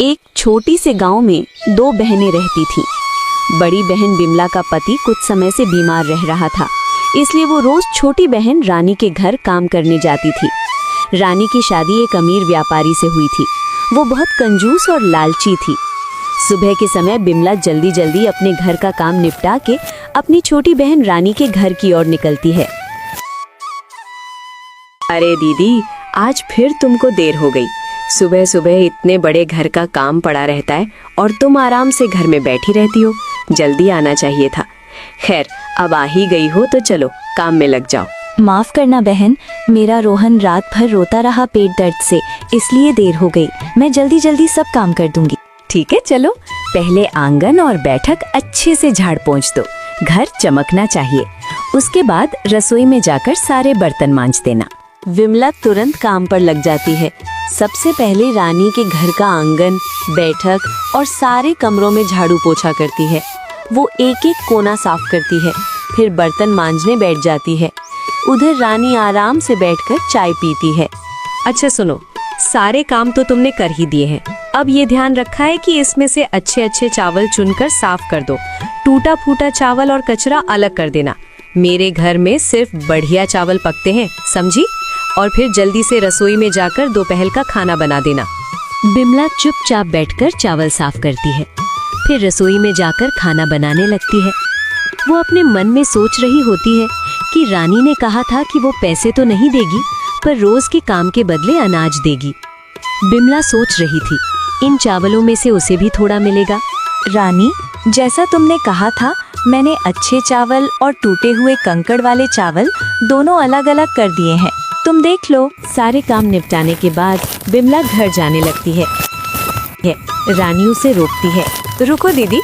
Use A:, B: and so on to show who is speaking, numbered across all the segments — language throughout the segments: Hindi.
A: एक छोटी से गांव में दो बहनें रहती थीं। बड़ी बहन बिमला का पति कुछ समय से बीमार रह रहा था, इसलिए वो रोज छोटी बहन रानी के घर काम करने जाती थी। रानी की शादी एक अमीर व्यापारी से हुई थी। वो बहुत कंजूस और लालची थी। सुबह के समय बिमला जल्दी जल्दी अपने घर का काम निपटा के अपनी छोटी बहन रानी के घर की ओर निकलती है। अरे दीदी, आज फिर तुमको देर हो गई। सुबह सुबह इतने बड़े घर का काम पड़ा रहता है और तुम आराम से घर में बैठी रहती हो। जल्दी आना चाहिए था। खैर, अब आ ही गई हो तो चलो काम में लग जाओ।
B: माफ करना बहन, मेरा रोहन रात भर रोता रहा पेट दर्द से, इसलिए देर हो गई। मैं जल्दी जल्दी सब काम कर दूंगी।
A: ठीक है, चलो पहले आंगन और बैठक अच्छे से झाड़ पोंछ दो। घर चमकना चाहिए। उसके बाद रसोई में जाकर सारे बर्तन मांज देना। विमला तुरंत काम पर लग जाती है। सबसे पहले रानी के घर का आंगन, बैठक और सारे कमरों में झाड़ू पोछा करती है। वो एक एक कोना साफ करती है, फिर बर्तन मांजने बैठ जाती है। उधर रानी आराम से बैठकर चाय पीती है। अच्छा सुनो, सारे काम तो तुमने कर ही दिए हैं। अब ये ध्यान रखा है कि इसमें से अच्छे अच्छे चावल चुनकर साफ कर दो। टूटा फूटा चावल और कचरा अलग कर देना। मेरे घर में सिर्फ बढ़िया चावल पकते हैं, समझी? और फिर जल्दी से रसोई में जाकर दोपहर का खाना बना देना। बिमला चुपचाप बैठकर चावल साफ करती है, फिर रसोई में जाकर खाना बनाने लगती है। वो अपने मन में सोच रही होती है कि रानी ने कहा था कि वो पैसे तो नहीं देगी, पर रोज के काम के बदले अनाज देगी। बिमला सोच रही थी, इन चावलों में से उसे भी थोड़ा मिलेगा।
B: रानी, जैसा तुमने कहा था, मैंने अच्छे चावल और टूटे हुए कंकड़ वाले चावल दोनों अलग अलग कर दिए हैं। तुम देख लो।
A: सारे काम निपटाने के बाद बिमला घर जाने लगती है। रानी उसे रोकती है। रुको दीदी,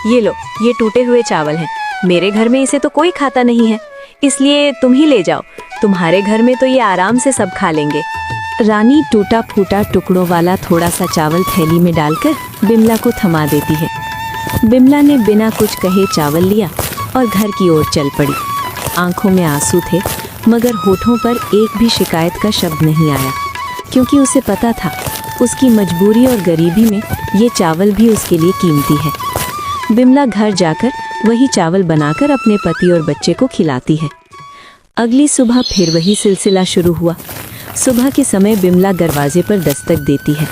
A: ये लो, ये टूटे हुए चावल हैं। मेरे घर में इसे तो कोई खाता नहीं है, इसलिए तुम ही ले जाओ। तुम्हारे घर में तो ये आराम से सब खा लेंगे। रानी टूटा फूटा टुकड़ों वाला थोड़ा सा चावल थैली में डालकर बिमला को थमा देती है। बिमला ने बिना कुछ कहे चावल लिया और घर की ओर चल पड़ी। आंखों में आंसू थे, मगर होठों पर एक भी शिकायत का शब्द नहीं आया, क्योंकि उसे पता था उसकी मजबूरी और गरीबी में ये चावल भी उसके लिए कीमती है। बिमला घर जाकर वही चावल बनाकर अपने पति और बच्चे को खिलाती है। अगली सुबह फिर वही सिलसिला शुरू हुआ। सुबह के समय बिमला दरवाजे पर दस्तक देती है।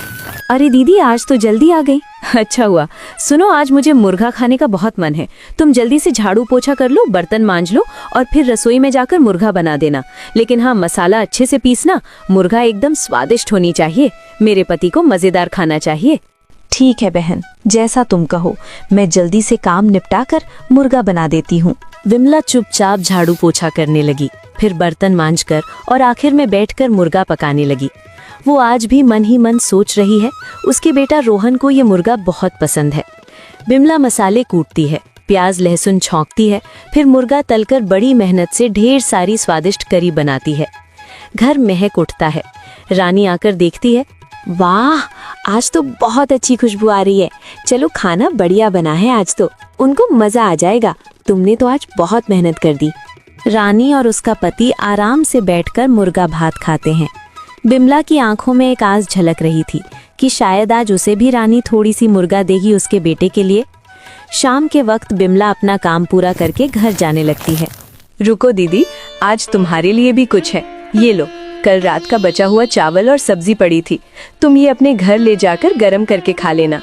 A: अरे दीदी, आज तो जल्दी आ गई। अच्छा हुआ। सुनो, आज मुझे मुर्गा खाने का बहुत मन है। तुम जल्दी से झाड़ू पोछा कर लो, बर्तन मांज लो और फिर रसोई में जाकर मुर्गा बना देना। लेकिन हाँ, मसाला अच्छे से पीसना। मुर्गा एकदम स्वादिष्ट होनी चाहिए। मेरे पति को मजेदार खाना चाहिए।
B: ठीक है बहन, जैसा तुम कहो। मैं जल्दी से काम निपटा कर मुर्गा बना देती हूँ।
A: विमला चुपचाप झाड़ू पोछा करने लगी, फिर बर्तन मांजकर और आखिर में बैठकर मुर्गा पकाने लगी। वो आज भी मन ही मन सोच रही है, उसके बेटा रोहन को ये मुर्गा बहुत पसंद है। बिमला मसाले कूटती है, प्याज लहसुन छौंकती है, फिर मुर्गा तलकर बड़ी मेहनत से ढेर सारी स्वादिष्ट करी बनाती है। घर महक उठता है। रानी आकर देखती है। वाह, आज तो बहुत अच्छी खुशबू आ रही है। चलो, खाना बढ़िया बना है आज तो। उनको मजा आ जाएगा। तुमने तो आज बहुत मेहनत कर दी। रानी और उसका पति आराम से बैठकर मुर्गा भात खाते हैं। बिमला की आंखों में एक आस झलक रही थी कि शायद आज उसे भी रानी थोड़ी सी मुर्गा देगी उसके बेटे के लिए। शाम के वक्त बिमला अपना काम पूरा करके घर जाने लगती है। रुको दीदी, आज तुम्हारे लिए भी कुछ है। ये लो, कल रात का बचा हुआ चावल और सब्जी पड़ी थी। तुम ये अपने घर ले जाकर गरम करके खा लेना।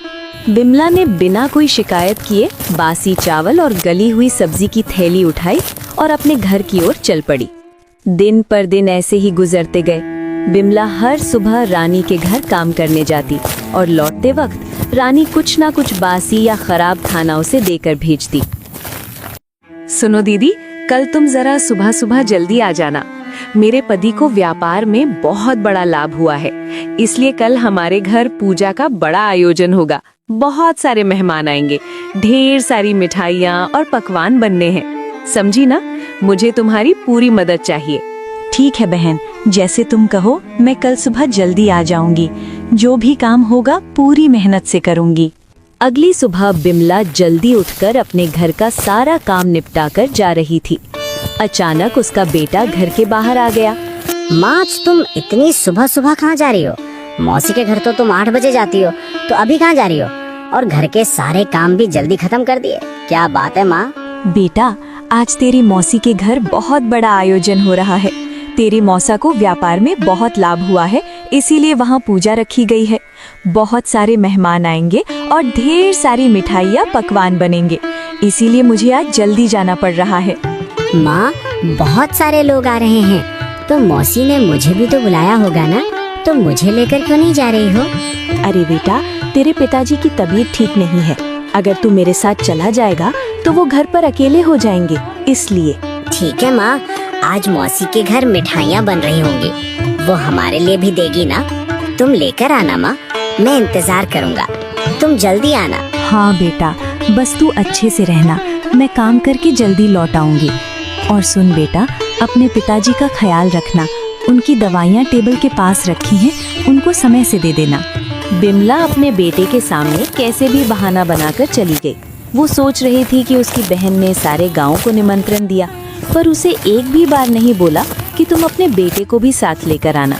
A: बिमला ने बिना कोई शिकायत किए बासी चावल और गली हुई सब्जी की थैली उठाई और अपने घर की ओर चल पड़ी। दिन पर दिन ऐसे ही गुजरते गए। बिमला हर सुबह रानी के घर काम करने जाती और लौटते वक्त रानी कुछ ना कुछ बासी या खराब खाना उसे देकर भेजती। सुनो दीदी, कल तुम जरा सुबह सुबह जल्दी आ जाना। मेरे पति को व्यापार में बहुत बड़ा लाभ हुआ है, इसलिए कल हमारे घर पूजा का बड़ा आयोजन होगा। बहुत सारे मेहमान आएंगे, ढेर सारी मिठाइयाँ और पकवान बनने हैं। समझी ना? मुझे तुम्हारी पूरी मदद चाहिए।
B: ठीक है बहन, जैसे तुम कहो। मैं कल सुबह जल्दी आ जाऊंगी। जो भी काम होगा पूरी मेहनत से करूंगी।
A: अगली सुबह बिमला जल्दी उठकर अपने घर का सारा काम निपटाकर जा रही थी। अचानक उसका बेटा घर के बाहर आ गया।
C: माँ, तुम इतनी सुबह सुबह कहाँ जा रही हो? मौसी के घर तो तुम 8 बजे जाती हो, तो अभी कहाँ जा रही हो? और घर के सारे काम भी जल्दी खत्म कर दिए। क्या बात है माँ?
B: बेटा, आज तेरी मौसी के घर बहुत बड़ा आयोजन हो रहा है। तेरी मौसा को व्यापार में बहुत लाभ हुआ है, इसीलिए वहाँ पूजा रखी गई है। बहुत सारे मेहमान आएंगे और ढेर सारी मिठाइयाँ पकवान बनेंगे, इसीलिए मुझे आज जल्दी जाना पड़ रहा है।
C: माँ, बहुत सारे लोग आ रहे हैं, तो मौसी ने मुझे भी तो बुलाया होगा ना, तो मुझे लेकर क्यों नहीं जा रही हो?
A: अरे बेटा, तेरे पिताजी की तबीयत ठीक नहीं है। अगर तू मेरे साथ चला जाएगा तो वो घर पर अकेले हो जाएंगे, इसलिए।
C: ठीक है माँ, आज मौसी के घर मिठाइयाँ बन रही होंगी, वो हमारे लिए भी देगी ना। तुम लेकर आना माँ, मैं इंतजार करूँगा। तुम जल्दी आना।
B: हाँ बेटा, बस तू अच्छे से रहना, मैं काम करके जल्दी लौट आऊंगी। और सुन बेटा, अपने पिताजी का ख्याल रखना, उनकी दवाइयाँ टेबल के पास रखी हैं, उनको समय से दे देना।
A: बिमला अपने बेटे के सामने कैसे भी बहाना बनाकर चली गई। वो सोच रही थी कि उसकी बहन ने सारे गांव को निमंत्रण दिया, पर उसे एक भी बार नहीं बोला कि तुम अपने बेटे को भी साथ लेकर आना।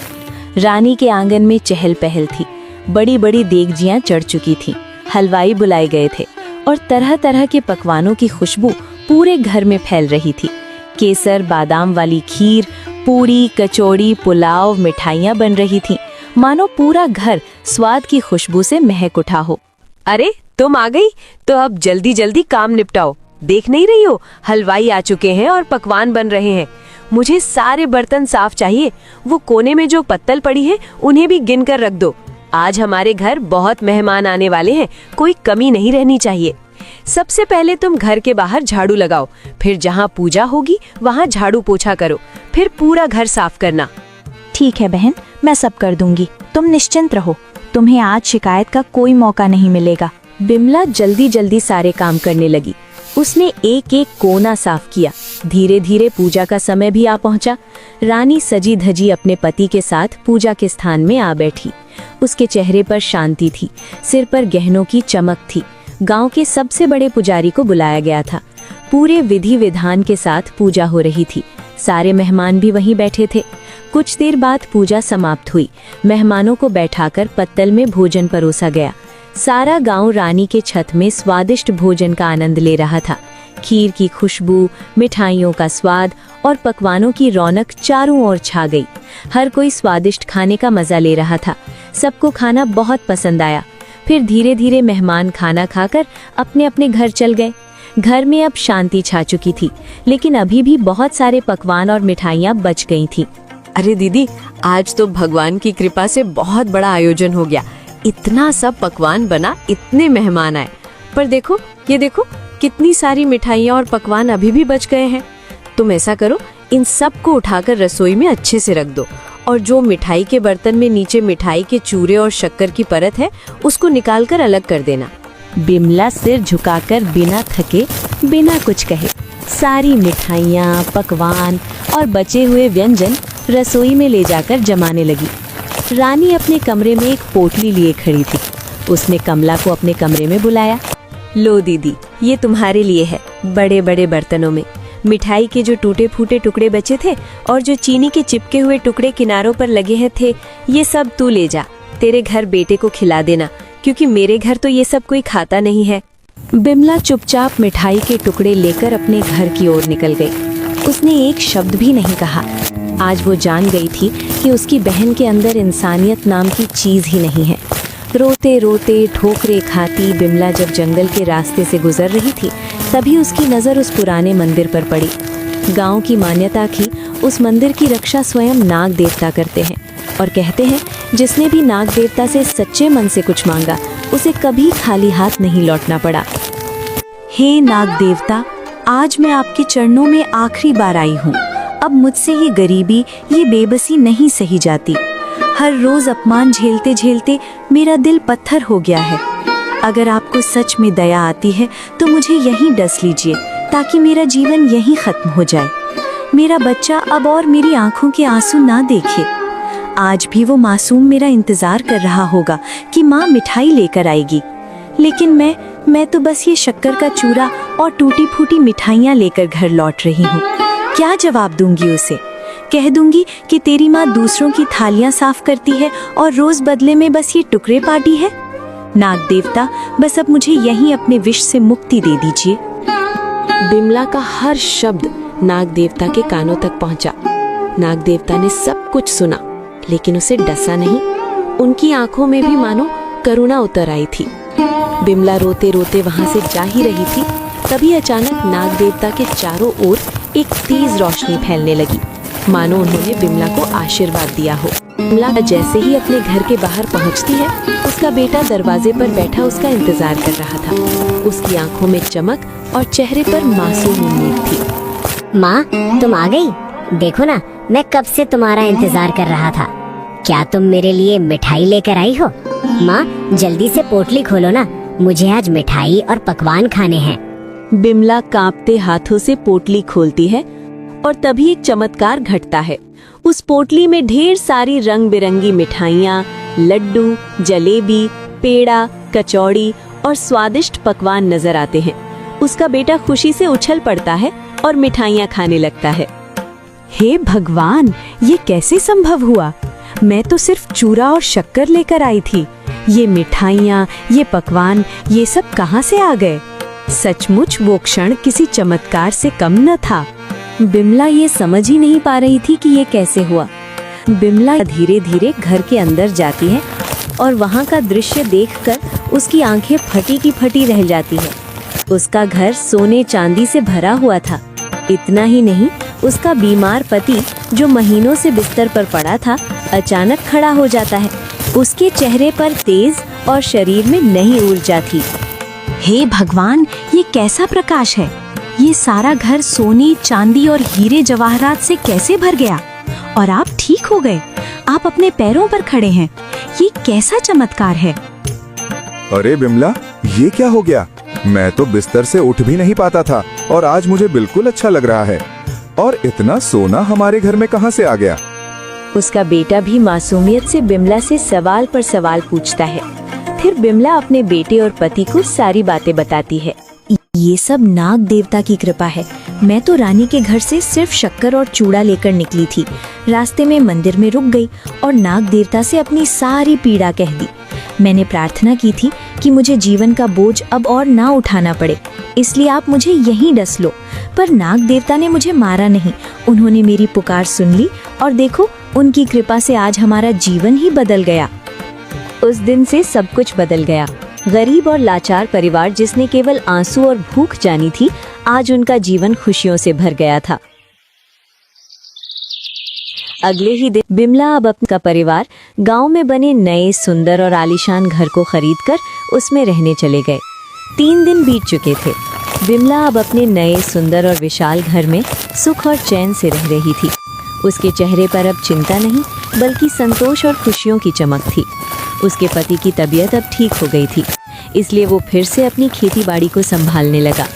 A: रानी के आंगन में चहल पहल थी, बड़ी बड़ी देगजियां चढ़ चुकी थीं, हलवाई बुलाए गए थे और तरह तरह के पकवानों की खुशबू पूरे घर में फैल रही थी। केसर बादाम वाली खीर, पूरी, कचौड़ी, पुलाव, मिठाइयाँ बन रही थीं, मानो पूरा घर स्वाद की खुशबू से महक उठा हो।
D: अरे तुम आ गई, तो अब जल्दी जल्दी काम निपटाओ। देख नहीं रही हो, हलवाई आ चुके हैं और पकवान बन रहे हैं। मुझे सारे बर्तन साफ चाहिए। वो कोने में जो पत्तल पड़ी है उन्हें भी गिन कर रख दो। आज हमारे घर बहुत मेहमान आने वाले हैं, कोई कमी नहीं रहनी चाहिए। सबसे पहले तुम घर के बाहर झाड़ू लगाओ, फिर जहाँ पूजा होगी वहाँ झाड़ू पोछा करो, फिर पूरा घर साफ करना।
B: ठीक है बहन, मैं सब कर दूंगी, तुम निश्चिंत रहो, तुम्हें आज शिकायत का कोई मौका नहीं मिलेगा।
A: बिमला जल्दी जल्दी सारे काम करने लगी। उसने एक एक कोना साफ किया। धीरे धीरे पूजा का समय भी आ पहुंचा। रानी सजी धजी अपने पति के साथ पूजा के स्थान में आ बैठी। उसके चेहरे पर शांति थी, सिर पर गहनों की चमक थी। गांव के सबसे बड़े पुजारी को बुलाया गया था। पूरे विधि विधान के साथ पूजा हो रही थी। सारे मेहमान भी वहीं बैठे थे। कुछ देर बाद पूजा समाप्त हुई। मेहमानों को बैठाकर पत्तल में भोजन परोसा गया। सारा गांव रानी के छत में स्वादिष्ट भोजन का आनंद ले रहा था। खीर की खुशबू, मिठाइयों का स्वाद और पकवानों की रौनक चारों ओर छा गई। हर कोई स्वादिष्ट खाने का मजा ले रहा था। सबको खाना बहुत पसंद आया। फिर धीरे धीरे मेहमान खाना खाकर अपने अपने घर चल गए। घर में अब शांति छा चुकी थी, लेकिन अभी भी बहुत सारे पकवान और मिठाइयाँ बच गई थी।
D: अरे दीदी, आज तो भगवान की कृपा से बहुत बड़ा आयोजन हो गया। इतना सब पकवान बना, इतने मेहमान आए। पर देखो, ये देखो, कितनी सारी मिठाइयाँ और पकवान अभी भी बच गए हैं। तुम ऐसा करो, इन सब को उठाकर रसोई में अच्छे से रख दो, और जो मिठाई के बर्तन में नीचे मिठाई के चूरे और शक्कर की परत है, उसको निकालकर अलग कर देना।
A: बिमला सिर झुकाकर बिना थके, बिना कुछ कहे सारी मिठाइयाँ, पकवान और बचे हुए व्यंजन रसोई में ले जाकर जमाने लगी। रानी अपने कमरे में एक पोटली लिए खड़ी थी। उसने कमला को अपने कमरे में बुलाया।
D: लो दीदी, ये तुम्हारे लिए है, बड़े बड़े बर्तनों में। मिठाई के जो टूटे फूटे टुकड़े बचे थे और जो चीनी के चिपके हुए टुकड़े किनारों पर लगे हैं थे, ये सब तू ले जा। तेरे घर बेटे को खिला देना, क्योंकि मेरे घर तो ये सब कोई खाता नहीं है।
A: बिमला चुपचाप मिठाई के टुकड़े लेकर अपने घर की ओर निकल गई। उसने एक शब्द भी नहीं कहा। आज वो जान गई थी कि उसकी बहन के अंदर इंसानियत नाम की चीज ही नहीं है। रोते रोते ठोकरे खाती बिमला जब जंगल के रास्ते से गुजर रही थी, तभी उसकी नज़र उस पुराने मंदिर पर पड़ी। गांव की मान्यता थी, उस मंदिर की रक्षा स्वयं नाग देवता करते हैं, और कहते हैं जिसने भी नाग देवता से सच्चे मन से कुछ मांगा, उसे कभी खाली हाथ नहीं लौटना पड़ा।
B: हे नाग देवता, आज मैं आपके चरणों में आखिरी बार आई हूँ। अब मुझसे ये गरीबी, ये बेबसी नहीं सही जाती। हर रोज अपमान झेलते झेलते मेरा दिल पत्थर हो गया है। अगर आपको सच में दया आती है तो मुझे यहीं डस लीजिए, ताकि मेरा जीवन यहीं खत्म हो जाए। मेरा बच्चा अब और मेरी आंखों के आंसू ना देखे। आज भी वो मासूम मेरा इंतजार कर रहा होगा कि माँ मिठाई लेकर आएगी, लेकिन मैं तो बस ये शक्कर का चूरा और टूटी फूटी मिठाइयाँ लेकर घर लौट रही हूँ। क्या जवाब दूंगी उसे? कह दूंगी कि तेरी माँ दूसरों की थालियां साफ करती है और रोज बदले में बस ये टुकड़े पाती है। नाग देवता, बस अब मुझे यहीं अपने विष से मुक्ति दे दीजिए।
A: बिमला का हर शब्द नाग देवता के कानों तक पहुंचा। नाग देवता ने सब कुछ सुना, लेकिन उसे डसा नहीं। उनकी आंखों में भी मानो करुणा उतर आई थी। बिमला रोते रोते वहां से जा ही रही थी, तभी अचानक नाग देवता के चारों ओर एक तेज रोशनी फैलने लगी, मानो उन्होंने बिमला को आशीर्वाद दिया हो। बिमला जैसे ही अपने घर के बाहर पहुंचती है, उसका बेटा दरवाजे पर बैठा उसका इंतजार कर रहा था। उसकी आंखों में चमक और चेहरे पर मासूम उम्मीद थी।
C: माँ, तुम आ गई? देखो ना, मैं कब से तुम्हारा इंतजार कर रहा था। क्या तुम मेरे लिए मिठाई लेकर आई हो? माँ, जल्दी से पोटली खोलो ना, मुझे आज मिठाई और पकवान खाने हैं।
A: बिमला कांपते हाथों से पोटली खोलती है और तभी एक चमत्कार घटता है। उस पोटली में ढेर सारी रंग बिरंगी मिठाइयाँ, लड्डू, जलेबी, पेड़ा, कचौड़ी और स्वादिष्ट पकवान नजर आते हैं। उसका बेटा खुशी से उछल पड़ता है और मिठाइयाँ खाने लगता है।
B: हे भगवान, ये कैसे संभव हुआ? मैं तो सिर्फ चूरा और शक्कर लेकर आई थी। ये मिठाइयाँ, ये पकवान, ये सब कहाँ से आ गए? सचमुच वो क्षण किसी चमत्कार से कम न था। बिमला ये समझ ही नहीं पा रही थी कि ये कैसे हुआ। बिमला धीरे धीरे घर के अंदर जाती है और वहाँ का दृश्य देखकर उसकी आंखें फटी की फटी रह जाती है। उसका घर सोने चांदी से भरा हुआ था। इतना ही नहीं, उसका बीमार पति जो महीनों से बिस्तर पर पड़ा था, अचानक खड़ा हो जाता है। उसके चेहरे पर तेज और शरीर में नई ऊर्जा थी। हे भगवान, ये कैसा प्रकाश है? ये सारा घर सोने, चांदी और हीरे जवाहरात से कैसे भर गया? और आप ठीक हो गए, आप अपने पैरों पर खड़े हैं। ये कैसा चमत्कार है?
E: अरे बिमला, ये क्या हो गया? मैं तो बिस्तर से उठ भी नहीं पाता था और आज मुझे बिल्कुल अच्छा लग रहा है। और इतना सोना हमारे घर में कहाँ से आ गया?
A: उसका बेटा भी मासूमियत से बिमला से सवाल पर सवाल पूछता है। फिर बिमला अपने बेटे और पति को सारी बातें बताती है।
B: ये सब नाग देवता की कृपा है। मैं तो रानी के घर से सिर्फ शक्कर और चूड़ा लेकर निकली थी। रास्ते में मंदिर में रुक गई और नाग देवता से अपनी सारी पीड़ा कह दी। मैंने प्रार्थना की थी कि मुझे जीवन का बोझ अब और ना उठाना पड़े, इसलिए आप मुझे यहीं डस लो। पर नाग देवता ने मुझे मारा नहीं, उन्होंने मेरी पुकार सुन ली और देखो, उनकी कृपा से आज हमारा जीवन ही बदल गया।
A: उस दिन से सब कुछ बदल गया। गरीब और लाचार परिवार जिसने केवल आंसू और भूख जानी थी, आज उनका जीवन खुशियों से भर गया था। अगले ही दिन बिमला अब अपना परिवार गांव में बने नए सुंदर और आलीशान घर को खरीदकर उसमें रहने चले गए। 3 दिन बीत चुके थे। बिमला अब अपने नए सुंदर और विशाल घर में सुख और चैन से रह रही थी। उसके चेहरे पर अब चिंता नहीं, बल्कि संतोष और खुशियों की चमक थी। उसके पति की तबीयत अब ठीक हो गई थी, इसलिए वो फिर से अपनी खेती-बाड़ी को संभालने लगा।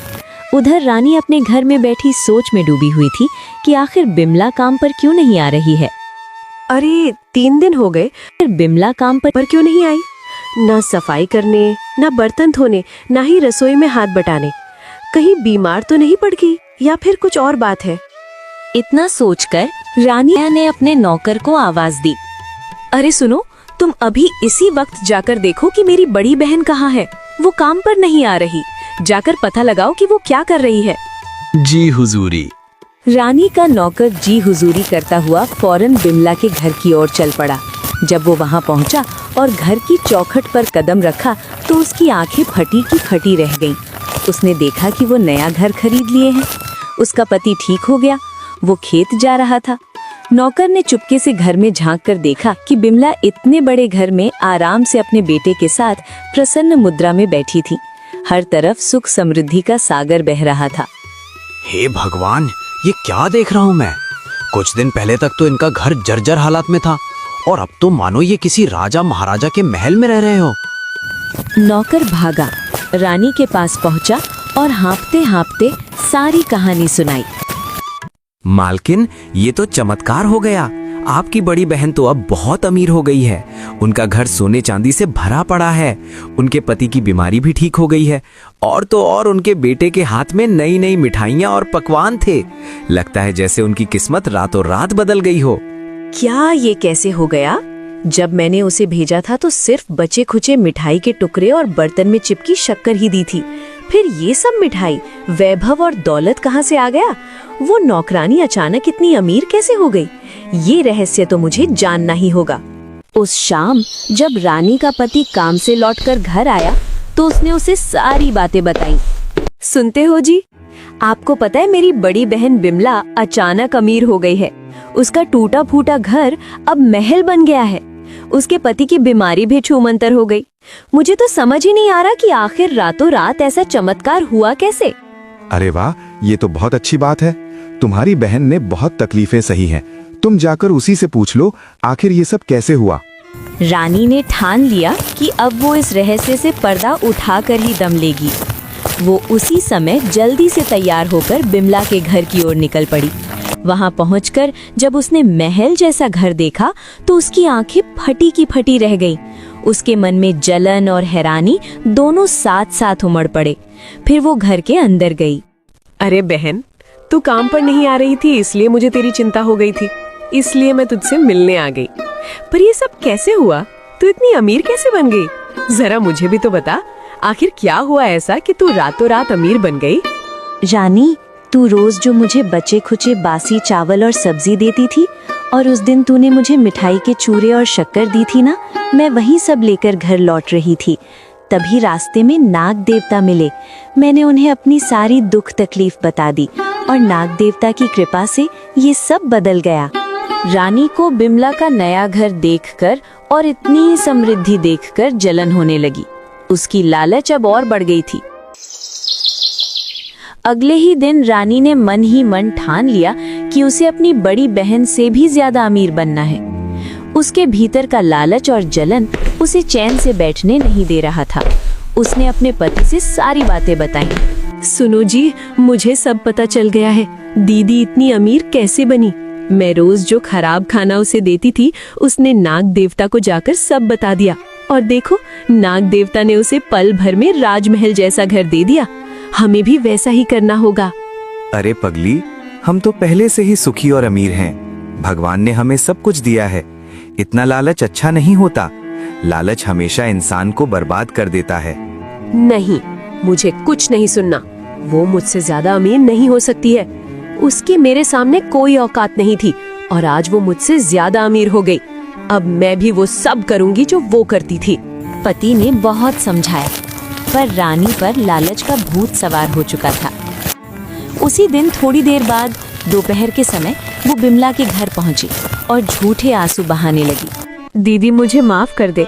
A: उधर रानी अपने घर में बैठी सोच में डूबी हुई थी कि आखिर बिमला काम पर क्यों नहीं आ रही है।
D: अरे 3 दिन हो गए,
A: फिर बिमला काम पर
D: क्यों नहीं आई? ना सफाई करने, ना बर्तन धोने, ना ही रसोई में हाथ बटाने। कहीं बीमार तो नहीं पड़ गई या फिर कुछ और बात है?
A: इतना सोचकर रानी ने अपने नौकर को आवाज दी।
D: अरे सुनो, तुम अभी इसी वक्त जाकर देखो कि मेरी बड़ी बहन कहाँ है। वो काम पर नहीं आ रही। जाकर पता लगाओ कि वो क्या कर रही है।
F: जी हुजूरी।
A: रानी का नौकर जी हुजूरी करता हुआ फौरन बिमला के घर की ओर चल पड़ा। जब वो वहां पहुंचा और घर की चौखट पर कदम रखा तो उसकी आंखें फटी की फटी रह गईं। उसने देखा कि वो नया घर खरीद लिए हैं। उसका पति ठीक हो गया, वो खेत जा रहा था। नौकर ने चुपके से घर में झांक कर देखा कि बिमला इतने बड़े घर में आराम से अपने बेटे के साथ प्रसन्न मुद्रा में बैठी थी। हर तरफ सुख समृद्धि का सागर बह रहा था।
F: हे भगवान, ये क्या देख रहा हूँ मैं? कुछ दिन पहले तक तो इनका घर जर्जर हालात में था और अब तो मानो ये किसी राजा महाराजा के महल में रह रहे हो।
A: नौकर भागा, रानी के पास पहुंचा और हाँफते हाँफते सारी कहानी सुनाई।
F: मालकिन, ये तो चमत्कार हो गया। आपकी बड़ी बहन तो अब बहुत अमीर हो गई है। उनका घर सोने चांदी से भरा पड़ा है। उनके पति की बीमारी भी ठीक हो गई है। और तो और उनके बेटे के हाथ में नई नई मिठाइयाँ और पकवान थे। लगता है जैसे उनकी किस्मत रातों रात बदल गई हो।
D: क्या ये कैसे हो गया? जब मैंने उसे भेजा था तो सिर्फ बचे खुचे मिठाई के टुकड़े और बर्तन में चिपकी शक्कर ही दी थी। फिर ये सब मिठाई, वैभव और दौलत कहाँ से आ गया? वो नौकरानी अचानक इतनी अमीर कैसे हो गई? ये रहस्य तो मुझे जानना ही होगा।
A: उस शाम जब रानी का पति काम से लौटकर घर आया तो उसने उसे सारी बातें बताई।
D: सुनते हो जी, आपको पता है मेरी बड़ी बहन बिमला अचानक अमीर हो गई है। उसका टूटा फूटा घर अब महल बन गया है। उसके पति की बीमारी भी छूमंतर हो गई। मुझे तो समझ ही नहीं आ रहा कि आखिर रातों रात ऐसा चमत्कार हुआ कैसे।
E: अरे वाह, ये तो बहुत अच्छी बात है। तुम्हारी बहन ने बहुत तकलीफें सही हैं। तुम जाकर उसी से पूछ लो आखिर ये सब कैसे हुआ।
A: रानी ने ठान लिया कि अब वो इस रहस्य से पर्दा उठाकर ही दम लेगी। वो उसी समय जल्दी से तैयार होकर बिमला के घर की ओर निकल पड़ी। वहां पहुंचकर जब उसने महल जैसा घर देखा तो उसकी आंखें फटी की फटी रह गईं। उसके मन में जलन और हैरानी दोनों साथ साथ उमड़ पड़े। फिर वो घर के अंदर गई।
D: अरे बहन, तू काम पर नहीं आ रही थी इसलिए मुझे तेरी चिंता हो गई थी, इसलिए मैं तुझसे मिलने आ गई। पर ये सब कैसे हुआ? तू इतनी अमीर कैसे बन गई? जरा मुझे भी तो बता, आखिर क्या हुआ ऐसा कि तू रातों रात अमीर बन गई?
B: रानी, तू रोज जो मुझे बचे खुचे बासी चावल और सब्जी देती थी और उस दिन तूने मुझे मिठाई के चूरे और शक्कर दी थी ना, मैं वही सब लेकर घर लौट रही थी। तभी रास्ते में नाग देवता मिले। मैंने उन्हें अपनी सारी दुख तकलीफ बता दी और नाग देवता की कृपा से ये सब बदल गया।
A: रानी को बिमला का नया घर देखकर और इतनी समृद्धि देखकर जलन होने लगी। उसकी लालच अब और बढ़ गई थी। अगले ही दिन रानी ने मन ही मन ठान लिया कि उसे अपनी बड़ी बहन से भी ज्यादा अमीर बनना है। उसके भीतर का लालच और जलन उसे चैन से बैठने नहीं दे रहा था। उसने अपने पति से सारी बातें बताई।
D: सुनो जी, मुझे सब पता चल गया है। दीदी इतनी अमीर कैसे बनी? मैं रोज जो खराब खाना उसे देती थी, उसने नाग देवता को जाकर सब बता दिया। और देखो, नाग देवता ने उसे पल भर में राजमहल जैसा घर दे दिया। हमें भी वैसा ही करना होगा।
G: अरे पगली, हम तो पहले से ही सुखी और अमीर हैं। भगवान ने हमें सब कुछ दिया है। इतना लालच अच्छा नहीं होता। लालच हमेशा इंसान को बर्बाद कर देता है।
D: नहीं, मुझे कुछ नहीं सुनना। वो मुझसे ज्यादा अमीर नहीं हो सकती है। उसकी मेरे सामने कोई औकात नहीं थी और आज वो मुझसे ज्यादा अमीर हो गई। अब मैं भी वो सब करूंगी जो वो करती थी।
A: पति ने बहुत समझाया पर रानी पर लालच का भूत सवार हो चुका था। उसी दिन थोड़ी देर बाद दोपहर के समय वो बिमला के घर पहुंची और झूठे आंसू बहाने लगी।
D: दीदी, मुझे माफ कर दे।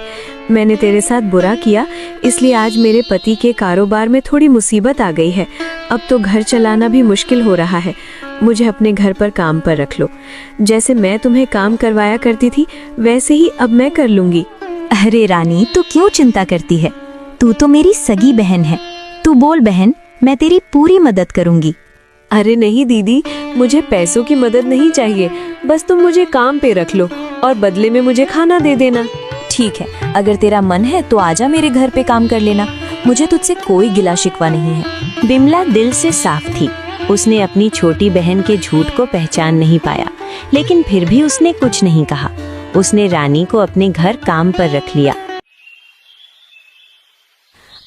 D: मैंने तेरे साथ बुरा किया, इसलिए आज मेरे पति के कारोबार में थोड़ी मुसीबत आ गई है। अब तो घर चलाना भी मुश्किल हो रहा है। मुझे अपने घर पर काम पर रख लो। जैसे मैं तुम्हें काम करवाया करती थी वैसे ही अब मैं कर लूंगी।
B: अरे रानी, तू क्यों चिंता करती है? तू तो मेरी सगी बहन है। तू बोल बहन, मैं तेरी पूरी मदद करूंगी।
D: अरे नहीं दीदी, मुझे पैसों की मदद नहीं चाहिए। बस तुम मुझे काम पे रख लो और बदले में मुझे खाना दे देना।
B: ठीक है, अगर तेरा मन है तो आजा मेरे घर पे काम कर लेना। मुझे तुझसे कोई गिला शिकवा नहीं है।
A: बिमला दिल से साफ थी। उसने अपनी छोटी बहन के झूठ को पहचान नहीं पाया, लेकिन फिर भी उसने कुछ नहीं कहा। उसने रानी को अपने घर काम पर रख लिया।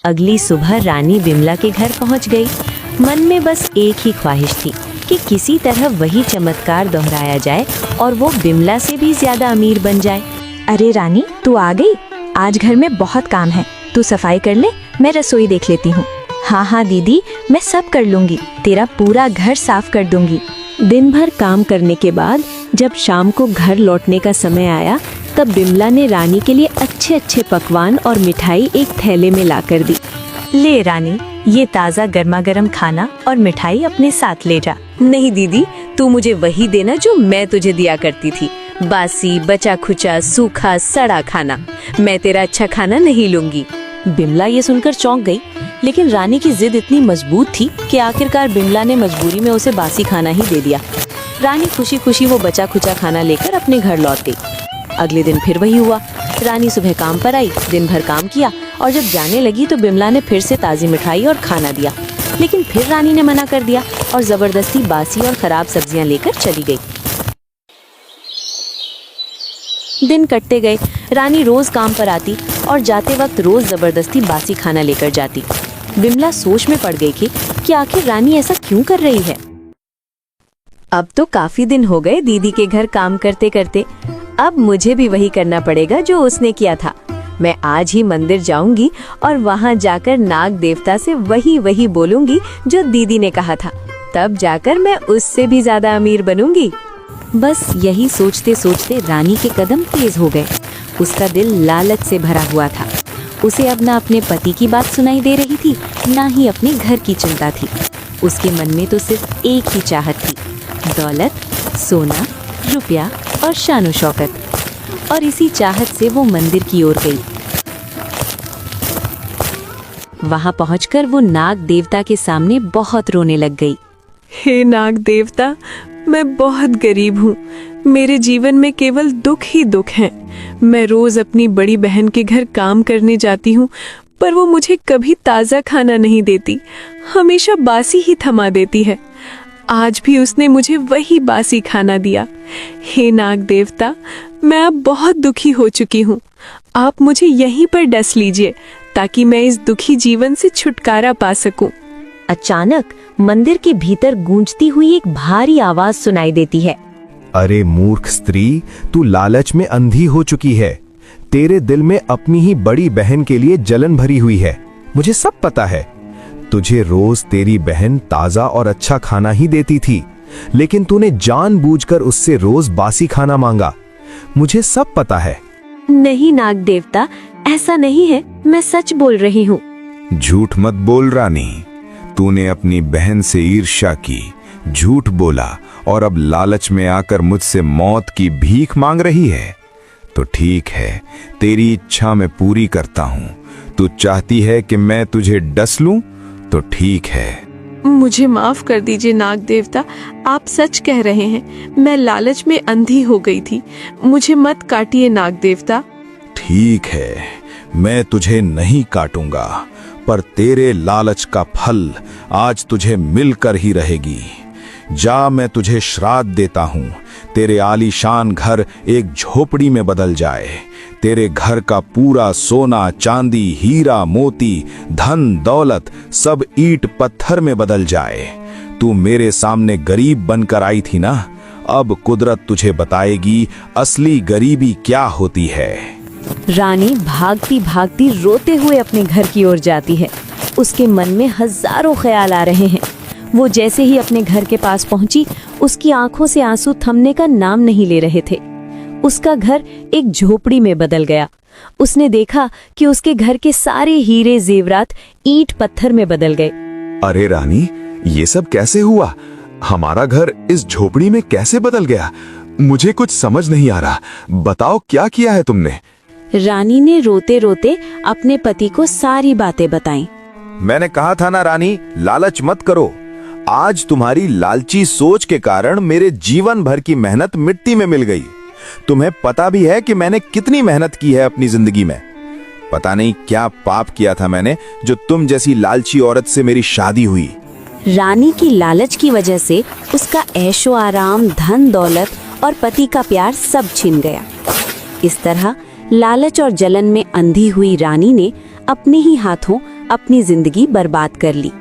A: अगली सुबह रानी बिमला के घर पहुंच गई। मन में बस एक ही ख्वाहिश थी कि किसी तरह वही चमत्कार दोहराया जाए और वो बिमला से भी ज्यादा अमीर बन जाए।
B: अरे रानी, तू आ गई? आज घर में बहुत काम है। तू सफाई कर ले, मैं रसोई देख लेती हूँ। हाँ हाँ दीदी, मैं सब कर लूंगी। तेरा पूरा घर साफ कर दूंगी।
D: दिन भर काम करने के बाद जब शाम को घर लौटने का समय आया, तब बिमला ने रानी के लिए अच्छे अच्छे पकवान और मिठाई एक थैले में लाकर दी।
B: ले रानी, ये ताज़ा गर्मा गर्म खाना और मिठाई अपने साथ ले जा।
D: नहीं दीदी, तू मुझे वही देना जो मैं तुझे दिया करती थी। बासी, बचा खुचा, सूखा, सड़ा खाना। मैं तेरा अच्छा खाना नहीं लूंगी।
A: बिमला ये सुनकर चौंक गई, लेकिन रानी की जिद इतनी मजबूत थी कि आखिरकार बिमला ने मजबूरी में उसे बासी खाना ही दे दिया। रानी खुशी खुशी वो बचा खुचा खाना लेकर अपने घर लौट गई। अगले दिन फिर वही हुआ। रानी सुबह काम पर आई, दिन भर काम किया और जब जाने लगी तो बिमला ने फिर से ताज़ी मिठाई और खाना दिया। लेकिन फिर रानी ने मना कर दिया और जबरदस्ती बासी और खराब सब्जियां लेकर चली गई। दिन कटते गए। रानी रोज काम पर आती और जाते वक्त रोज जबरदस्ती बासी खाना लेकर जाती। बिमला सोच में पड़ गई कि आखिर रानी ऐसा क्यों कर रही है। अब तो काफी दिन हो गए दीदी के घर काम करते करते, अब मुझे भी वही करना पड़ेगा जो उसने किया था। मैं आज ही मंदिर जाऊंगी और वहां जाकर नाग देवता से वही बोलूंगी जो दीदी ने कहा था, तब जाकर मैं उससे भी ज्यादा अमीर बनूंगी। बस यही सोचते सोचते रानी के कदम तेज हो गए। उसका दिल लालच से भरा हुआ था। उसे अब ना अपने पति की बात सुनाई दे रही थी, ना ही अपने घर की चिंता थी। उसके मन में तो सिर्फ एक ही चाहत थी, दौलत, सोना, रुपया और शानो शौकत। और इसी चाहत से वो मंदिर की ओर गई। वहां पहुंचकर वो नाग देवता के सामने बहुत रोने लग गई।
D: हे नाग देवता, मैं बहुत गरीब हूँ। मेरे जीवन में केवल दुख ही दुख हैं। मैं रोज अपनी बड़ी बहन के घर काम करने जाती हूँ, पर वो मुझे कभी ताज़ा खाना नहीं देती, हमेशा बासी ही थमा देती है। आज भी उसने मुझे वही बासी खाना दिया। हे नाग देवता, मैं अब बहुत दुखी हो चुकी हूँ। आप मुझे यहीं पर डस लीजिए ताकि मैं इस दुखी जीवन से छुटकारा पा सकूं।
A: अचानक मंदिर के भीतर गूंजती हुई एक भारी आवाज सुनाई देती है।
H: अरे मूर्ख स्त्री, तू लालच में अंधी हो चुकी है। तेरे दिल में अपनी ही बड़ी बहन के लिए जलन भरी हुई है। मुझे सब पता है। तुझे रोज तेरी बहन ताजा और अच्छा खाना ही देती थी, लेकिन तूने जानबूझकर उससे रोज बासी खाना मांगा। मुझे सब पता है।
A: नहीं नाग देवता, ऐसा नहीं है, मैं सच बोल रही हूँ।
E: झूठ मत बोल रानी। तूने अपनी बहन से ईर्ष्या की, झूठ बोला और अब लालच में आकर मुझसे मौत की भीख मांग रही है। तो ठीक है, तेरी इच्छा मैं पूरी करता हूँ। तू चाहती है कि मैं तुझे डस लूं, तो ठीक है।
D: मुझे माफ कर दीजिए नाग देवता, आप सच कह रहे हैं। मैं लालच में अंधी हो गई थी। मुझे मत काटिए नाग देवता।
E: ठीक है, मैं तुझे नहीं काटूंगा, पर तेरे लालच का फल आज तुझे मिलकर ही रहेगी। जा, मैं तुझे श्राद्ध देता हूँ। तेरे आलीशान घर एक झोपड़ी में बदल जाए। तेरे घर का पूरा सोना, चांदी, हीरा, मोती, धन दौलत सब ईंट पत्थर में बदल जाए। तू मेरे सामने गरीब बनकर आई थी ना, अब कुदरत तुझे बताएगी असली गरीबी क्या होती है।
A: रानी भागती भागती रोते हुए अपने घर की ओर जाती है। उसके मन में हजारों ख्याल आ रहे हैं। वो जैसे ही अपने घर के पास पहुंची, उसकी आंखों से आंसू थमने का नाम नहीं ले रहे थे। उसका घर एक झोपड़ी में बदल गया। उसने देखा कि उसके घर के सारे हीरे जेवरात ईंट पत्थर में बदल गए।
E: अरे रानी, ये सब कैसे हुआ? हमारा घर इस झोपड़ी में कैसे बदल गया? मुझे कुछ समझ नहीं आ रहा। बताओ, क्या किया है तुमने?
B: रानी ने रोते रोते अपने पति को सारी बातें बताईं।
H: मैंने कहा था ना रानी, लालच मत करो। आज तुम्हारी लालची सोच के कारण मेरे जीवन भर की मेहनत मिट्टी में मिल गई। तुम्हें पता भी है कि मैंने कितनी मेहनत की है अपनी जिंदगी में। पता नहीं क्या पाप किया था मैंने, जो तुम जैसी लालची औरत से मेरी शादी हुई।
B: रानी की लालच की वजह से उसका ऐशो आराम, धन दौलत और पति का प्यार सब छिन गया। इस तरह लालच और जलन में अंधी हुई रानी ने अपने ही हाथों अपनी जिंदगी बर्बाद कर ली।